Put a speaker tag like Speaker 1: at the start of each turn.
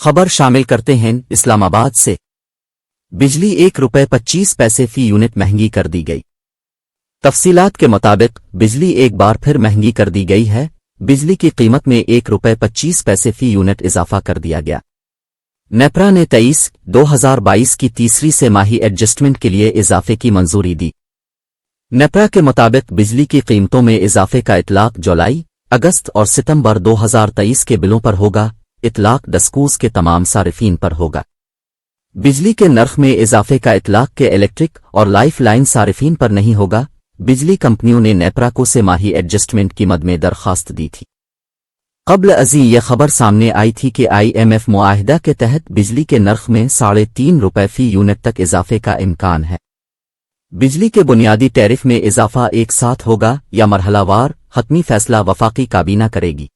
Speaker 1: خبر شامل کرتے ہیں اسلام آباد سے بجلی 1 روپے 25 پیسے فی یونٹ مہنگی کر دی گئی۔ تفصیلات کے مطابق بجلی ایک بار پھر مہنگی کر دی گئی ہے۔ بجلی کی قیمت میں 1 روپے 25 پیسے فی یونٹ اضافہ کر دیا گیا۔ نیپرا نے 23/2022 کی تیسری سہ ماہی ایڈجسٹمنٹ کے لیے اضافے کی منظوری دی۔ نیپرا کے مطابق بجلی کی قیمتوں میں اضافے کا اطلاق جولائی، اگست اور ستمبر 2023 کے بلوں پر ہوگا۔ اطلاق ڈسکوز کے تمام صارفین پر ہوگا۔ بجلی کے نرخ میں اضافے کا اطلاق کے الیکٹرک اور لائف لائن صارفین پر نہیں ہوگا۔ بجلی کمپنیوں نے نیپرا کو سہ ماہی ایڈجسٹمنٹ کی مد میں درخواست دی تھی۔ قبل ازیں یہ خبر سامنے آئی تھی کہ IMF معاہدہ کے تحت بجلی کے نرخ میں 3.5 روپے فی یونٹ تک اضافے کا امکان ہے۔ بجلی کے بنیادی ٹیرف میں اضافہ ایک ساتھ ہوگا یا مرحلہ وار، حتمی فیصلہ وفاقی کابینہ کرے گی۔